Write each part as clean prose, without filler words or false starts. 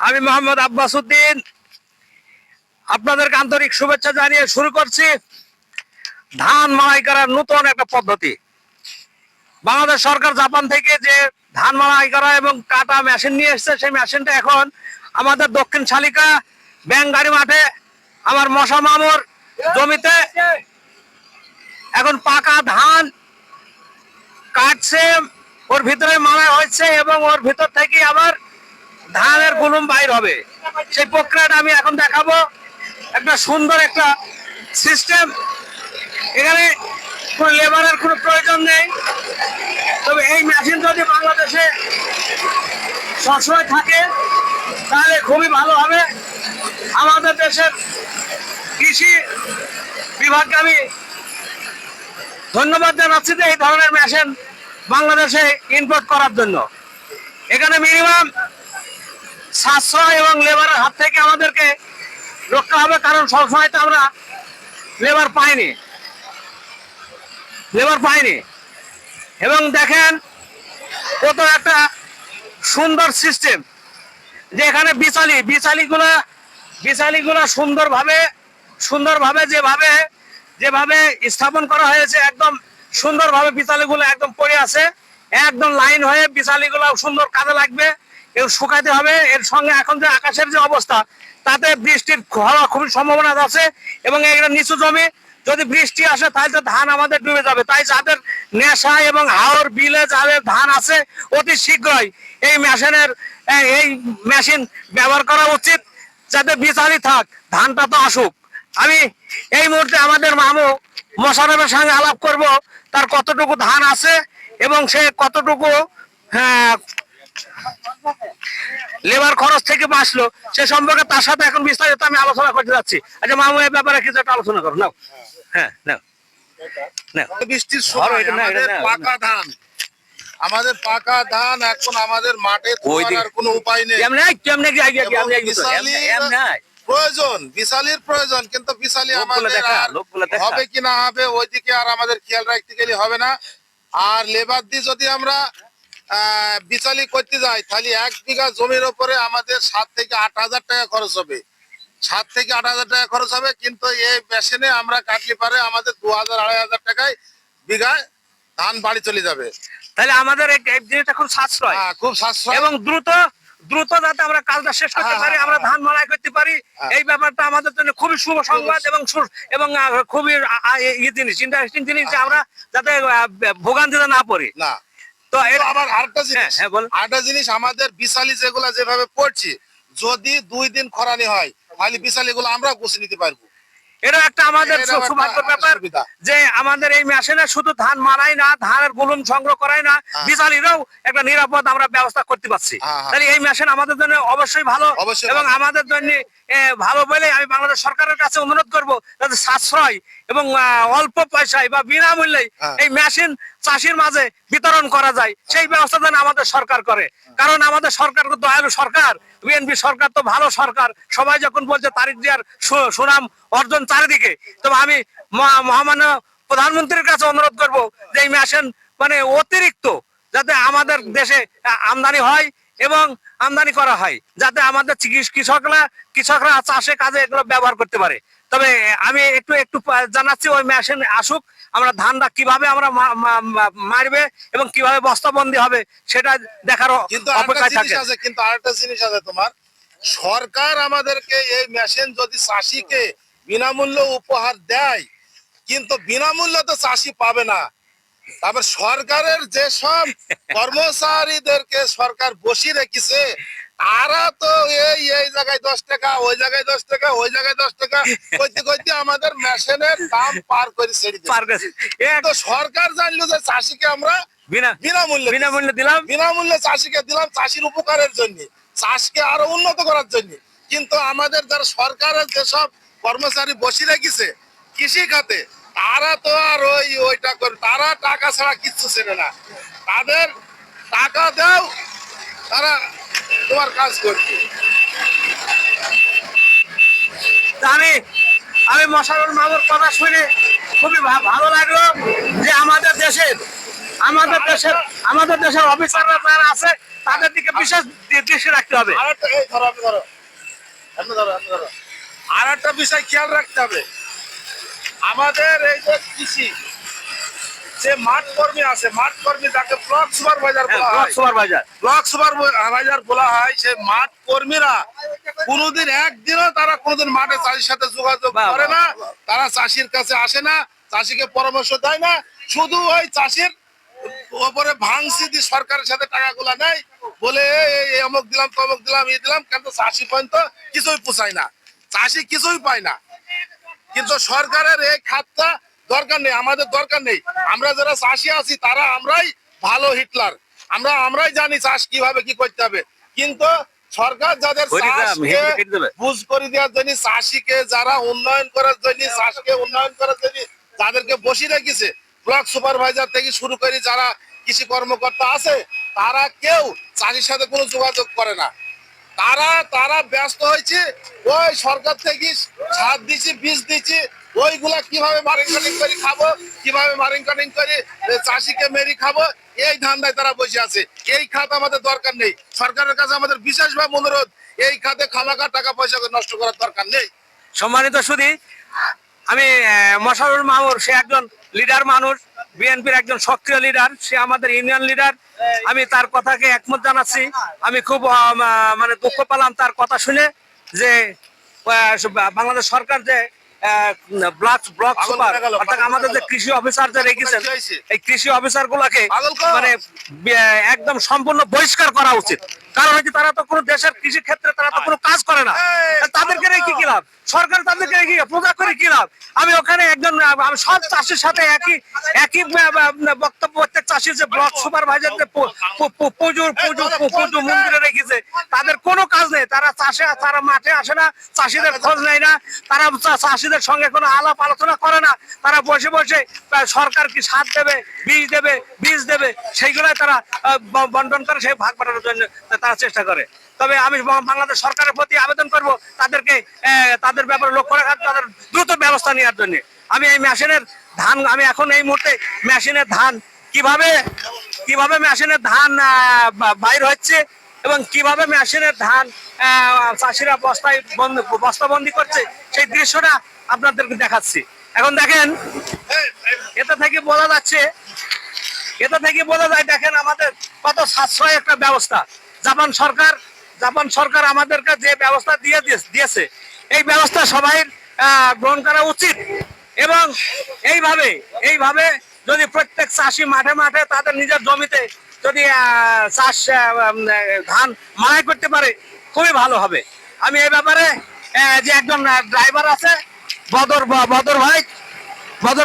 আমি মোহাম্মদ আব্বাস উদ্দিন আপনাদেরকে আন্তরিক শুভেচ্ছা জানিয়ে শুরু করছি ধান মাড়াই করার নতুন একটা পদ্ধতি। বাংলাদেশ সরকার জাপান থেকে যে ধান মাড়াই করা এবং কাটা মেশিন নিয়ে এসেছে, সেই মেশিনটা এখন আমাদের দক্ষিণ শালিকা ব্যাংগাড়ি মাঠে আমার মশা মামুর জমিতে এখন পাকা ধান কাটছে, ওর ভিতরে মাড়াই হচ্ছে এবং ওর ভিতর থেকে আবার ধানের গুলুম বাইর হবে। সেই প্রক্রিয়াটা আমি এখন দেখাবো। একটা সুন্দর একটা সিস্টেম, এখানে কোনো লেবারের কোনো প্রয়োজন নেই। তবে এই মেশিন যদি বাংলাদেশে সবসময় থাকে তাহলে খুবই ভালো হবে। আমাদের দেশের কৃষি বিভাগকে আমি ধন্যবাদ জানাচ্ছি যে এই ধরনের মেশিন বাংলাদেশে ইম্পোর্ট করার জন্য। এখানে মিনিমাম সাশ্রয় এবং লেবারের হাত থেকে আমাদেরকে রক্ষা হবে, কারণ সবসময় তো আমরা লেবার পাইনি। এবং দেখেন কত একটা সুন্দর সিস্টেম, যে এখানে বিচালিগুলা সুন্দরভাবে যেভাবে স্থাপন করা হয়েছে, একদম সুন্দরভাবে বিচালিগুলো একদম পড়ে আছে, একদম লাইন হয়ে বিচালিগুলো সুন্দর কাজে লাগবে। এর শুকাতে হবে। এর সঙ্গে এখন যে আকাশের যে অবস্থা, তাতে বৃষ্টির হওয়া খুবই সম্ভাবনা আছে এবং এগুলো নিচু জমি, যদি বৃষ্টি আসে তাহলে তো ধান আমাদের ডুবে যাবে। তাই যাদের নেশা এবং হাওর বিলে যাদের ধান আছে, অতি শীঘ্রই এই মেশিন ব্যবহার করা উচিত, যাতে বিচালি থাক, ধানটা তো আসুক। আমি এই মুহূর্তে আমাদের মামু মোশাররফের সঙ্গে আলাপ করব, তার কতটুকু ধান আছে এবং সে কতটুকু লেবার খরচ থেকে বাঁচলো সে সম্পর্কে তার সাথে এখন বিস্তারিত আমি আলোচনা করতে যাচ্ছি। আচ্ছা মামু, এই ব্যাপারে কিছু একটা আলোচনা করো। নাও, হ্যাঁ নাও। বৃষ্টির সময় আমাদের পাকা ধান এখন আমাদের মাঠে তোলার কোনো উপায় নেই। প্রয়োজন, কিন্তু বিশালি আমাদের হবে কি না হবে ওইদিকে আর আমাদের খেয়াল রাখতে গেলে হবে না। আর লেবার দিয়ে যদি আমরা বিচালি করতে যাই তাহলে 1 বিঘা জমির উপরে আমাদের 7 থেকে 8,000 টাকা খরচ হবে। 7 থেকে 8,000 টাকা খরচ হবে, কিন্তু এই মেশিনে আমরা কাটলে পারে আমাদের 2,000-2,500 টাকায় বিঘায় ধান বাড়ি চলে যাবে। তাহলে আমাদের এই জিনিসটা খুব সাশ্রয়, খুব সাশ্রয় এবং দ্রুত যাতে আমরা কাজটা শেষ করতে পারি, আমরা ধান মাড়াই করতে পারি। এই ব্যাপারটা আমাদের জন্য খুবই শুভ সংবাদ এবং খুবই ইন্টারেস্টিং জিনিস, যে আমরা যাতে ভোগান্তিতে না পড়ি। না তো আবার আরেকটা জিনিস আমাদের বিশালি যেগুলা যেভাবে পড়ছি, যদি 2 দিন খরানি হয় তাহলে বিশালি গুলো আমরা গুছিয়ে নিতে পারবো। এটা একটা আমাদের সৌভাগ্যের ব্যাপার যে আমাদের এই মেশিনে শুধু ধান মারাই না, ধানের গুলুম সংগ্রহ করাই না, বিচালিরাও একটা নিরাপদ আমরা ব্যবস্থা করতে পারছি। তাহলে এই মেশিন আমাদের জন্য অবশ্যই ভালো এবং আমাদের জন্য ভালো বলে আমি বাংলাদেশ সরকারের কাছে অনুরোধ করবো যাতে সাশ্রয় এবং অল্প পয়সায় বা বিনামূল্যে এই মেশিন চাষির মাঝে বিতরণ করা যায়, সেই ব্যবস্থা যেন আমাদের সরকার করে। কারণ আমাদের সরকার তো দয়ালু সরকার, বিএনপি সরকার তো ভালো সরকার। সবাই যখন বলছে তারিক জিয়ার সুনাম অর্জন চারিদিকে, তবে আমি মহামান্য প্রধানমন্ত্রীর কাছে অনুরোধ করব যে এই মেশিন মানে অতিরিক্ত যাতে আমাদের দেশে আমদানি হয় এবং আমদানি করা হয়, যাতে আমাদের কৃষকরা চাষে কাজে এগুলো ব্যবহার করতে পারে। তবে আমি একটু জানাচ্ছি, ওই মেশিন আসুক, আমরা ধানটা কিভাবে আমরা মারবে এবং কিভাবে বস্তাবন্দি হবে সেটা দেখার অপেক্ষায় থাকে। কিন্তু আরেকটা জিনিস আছে, তোমার সরকার আমাদেরকে এই মেশিন যদি চাষিকে বিনামূল্য উপহার দেয়, কিন্তু বিনামূল্য তো চাষি পাবে না। তারপর সরকারের যেসব কর্মচারীদেরকে সরকার বসিয়ে রেখেছে, তারা তো এই জায়গায় 10 টাকা, ওই জায়গায় 10 টাকা, ওই জায়গায় 10 টাকা কইতে আমাদের মেশিনের দাম পার করে ছেড়ে দিচ্ছে। তো সরকার জানলো যে চাষিকে আমরা বিনামূল্যে চাষিকে দিলাম চাষির উপকারের জন্য, চাষকে আরো উন্নত করার জন্য। কিন্তু আমাদের যারা সরকারের যেসব কর্মচারী বসিয়ে রেখেছে কৃষি খাতে, তারা তো আর ওইটা করে, তারা টাকা ছাড়া কিচ্ছু চেনে না। তাদের টাকা দাও, তারা তোমার কাজ করবে। আমি মোশাররফ মামুর কথা শুনে খুবই ভালো লাগলো যে আমাদের দেশের আমাদের দেশের অফিসাররা যারা আছে তাদের দিকে বিশেষ দৃষ্টি রাখতে হবে। আর একটা বিষয় খেয়াল রাখতে হবে, আমাদের এই যে কৃষি যে মাঠ কর্মী আছে, মাঠ কর্মী যাকে ব্লক সুপারভাইজার বলা হয়, ব্লক সুপারভাইজার বলা হয়, সেই মাঠ কর্মীরা কোনোদিন একদিনও তারা কোনোদিন মাঠে চাষির সাথে যোগাযোগ করে না, তারা চাষির কাছে আসে না, চাষিকে পরামর্শ দেয় না, শুধু ওই চাষির ওপরে ভাঙসি দিয়ে সরকারের সাথে টাকাগুলা নেয়, বলে এই অমুক দিলাম তমুক দিলাম এই দিলাম, কিন্তু চাষি পর্যন্ত কিছুই পোষায় না, চাষি কিছুই পায় না। কিন্তু সরকারের এই খাতটা দরকার নেই, আমাদের দরকার নেই। আমরা যারা চাষি আছি তারা আমরাই ভালো হিটলার, আমরাই জানি চাষ কিভাবে কি করতে হবে। কিন্তু সরকার যাদের চাষকে বুঝ করে দেওয়ার জন্য, চাষিকে যারা উন্নয়ন করার জন্য, চাষকে উন্নয়ন করার জন্য যাদেরকে বসিয়ে রেখেছে, ব্লক সুপারভাইজার থেকে শুরু করে যারা কৃষি কর্মকর্তা আছে, তারা কেউ চাষির সাথে কোনো যোগাযোগ করে না। তারা ব্যস্ত হয়েছে ওই সরকার থেকে সার দিচ্ছি, বীজ দিচ্ছি, ওইগুলা কিভাবে মার্কেটিং করে খাবো, কিভাবে মার্কেটিং করে চাষিকে মেরি খাবো, এই ধান্দায় তারা বসে আছে। এই খাত আমাদের দরকার নেই। সরকারের কাছে আমাদের বিশেষভাবে অনুরোধ, এই খাতে খামাখা টাকা পয়সা নষ্ট করার দরকার নেই। সম্মানিত সুধী, আমি মশারুল মামুর, সে একজন লিডার মানুষ, বিএনপির একজন সক্রিয় লিডার, সে আমাদের ইউনিয়ন লিডার। আমি তার কথাকে একমত জানাচ্ছি। আমি খুব মানে দুঃখ পেলাম তার কথা শুনে যে বাংলাদেশ সরকার যে ব্লক সুপার অর্থাৎ আমাদের যে কৃষি অফিসার যে রেখেছেন, এই কৃষি অফিসার গুলাকে মানে একদম সম্পূর্ণ বহিষ্কার করা উচিত। কারণ হচ্ছে তারা তো কোনো দেশের কৃষি ক্ষেত্রে তারা তো কোনো কাজ করে না, তাদেরকে রেখে কি লাভ? সরকার তাদেরকে রেখে পূজা করে কি লাভ? আমি ওখানে একজন, আমি সব চাষির সাথে একই বক্তব্য, প্রত্যেক চাষির যে ব্লক সুপারভাইজার যে পুজো মন্দিরে রেখেছে, তাদের কোনো কাজ নেই, তারা মাঠে আসে না, চাষিদের খোঁজ নেয় না, তারা চাষিদের সঙ্গে কোনো আলাপ আলোচনা করে না, তারা বসে বসে সরকার কি সার দেবে, বীজ দেবে সেইগুলাই তারা বন্টন করে, সেই ভাগ বাটানোর জন্য তারা চেষ্টা করে। তবে আমি বাংলাদেশ সরকারের প্রতি আবেদন করব তাদেরকে তাদের ব্যাপারে লক্ষ্য রাখার, তাদের দ্রুত ব্যবস্থা নেওয়ার জন্য। আমি এই মেশিনের ধান, আমি এখন এই মুহূর্তে মেশিনের ধান কিভাবে মেশিনের ধান বাইর হচ্ছে এবং কিভাবে মেশিনের ধান চাষিরা বস্তাবন্দি করছে, সেই দৃশ্যটা আপনাদেরকে দেখাচ্ছি। এখন দেখেন, এটা থেকে বোঝা যায়, দেখেন আমাদের কত সাশ্রয় একটা ব্যবস্থা। জাপান সরকার আমাদেরকে যে ব্যবস্থা দিয়েছে, এই ব্যবস্থা সবাই গ্রহণ করা উচিত। এবং এইভাবে যদি প্রত্যেক চাষি মাঠে মাঠে তাদের নিজের জমিতে যদি ধান মাড়াই করতে পারে, খুবই ভালো হবে। আমি এই ব্যাপারে যে একজন ড্রাইভার আছে, বদর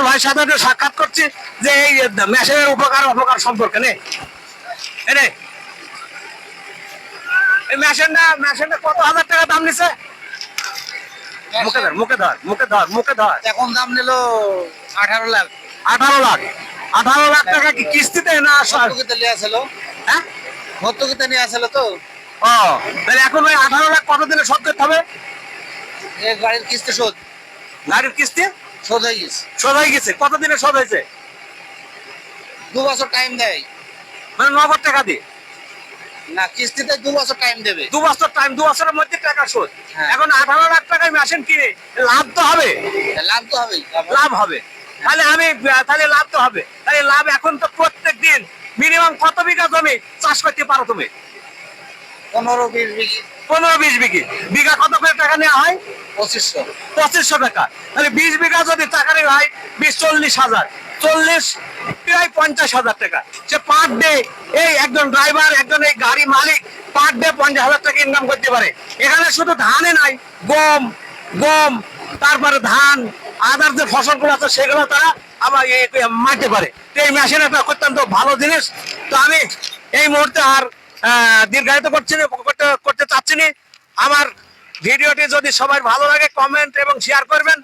ভাই সাথে সাক্ষাৎ করছি যে এই মেশিনের অপকার সম্পর্কে এই মেশিনটা কত হাজার টাকা দাম নিছে? মুখে ধর। এখন দাম নিল 18 লাখ। 18 লাখ টাকা কি কিস্তিতে না? ভর্তুকিতে নিয়ে আসলো। হ্যাঁ, ভর্তুকিতে নিয়ে আসলো তো। ও তাহলে এখন ওই 18 লাখ কতদিনে শোধ করতে হবে? এই গাড়ির কিস্তি শোধ। গাড়ির কিস্তি শোধ হয়ে গেছে। কতদিনে শোধ হয়েছে? 2 বছর টাইম দেয়। মানে নগদ টাকা দিয়ে না, কিস্তিতে 2 বছর টাইম দেবে। 2 বছর টাইম, 2 বছরের মধ্যে টাকা শোধ। হ্যাঁ। এখন 18 লাখ টাকায় মেশিন কিনে লাভ তো হবে। লাভ তো হবেই। লাভ হবে, তাহলে লাভ তো হবে। তাহলে লাভ এখন তো প্রত্যেক দিন মিনিমাম কত বিঘা জমি চাষ করতে পারো তুমি? 15-20 বিঘি। 15-20 বিঘা কত করে টাকা নেওয়া হয়? 2500 টাকা। তাহলে 20 বিঘা যদি টাকা নেওয়া হয় 40 হাজার, 40 প্রায় 50,000 টাকা। সে পার ডে এই একজন ড্রাইভার, একজন এই গাড়ি মালিক পার ডে 50,000 টাকা ইনকাম করতে পারে। এখানে শুধু ধানে নাই, গম তারপরে ধান, আদার যে ফসলগুলো আছে সেগুলো তারা আবার মারতে পারে। এই মেশিন একটা অত্যন্ত ভালো জিনিস। তো আমি এই মুহূর্তে আর দীর্ঘায়িত করতে চাচ্ছি না। আমার ভিডিওটি যদি সবাই ভালো লাগে কমেন্ট এবং শেয়ার করবেন,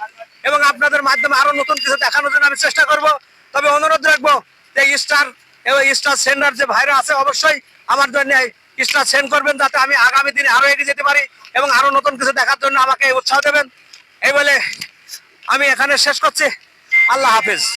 এবং আপনাদের মাধ্যমে আরো নতুন কিছু দেখানোর জন্য আমি চেষ্টা করব। তবে অনুরোধ রাখবো যে স্টার সেন্ডার যে ভাইরা আছে, অবশ্যই আমার জন্য স্টার সেন্ড করবেন, যাতে আমি আগামী দিনে আরো এগিয়ে যেতে পারি এবং আরো নতুন কিছু দেখার জন্য আমাকে উৎসাহ দেবেন। এই বলে আমি এখানে শেষ করছি। আল্লাহ হাফেজ।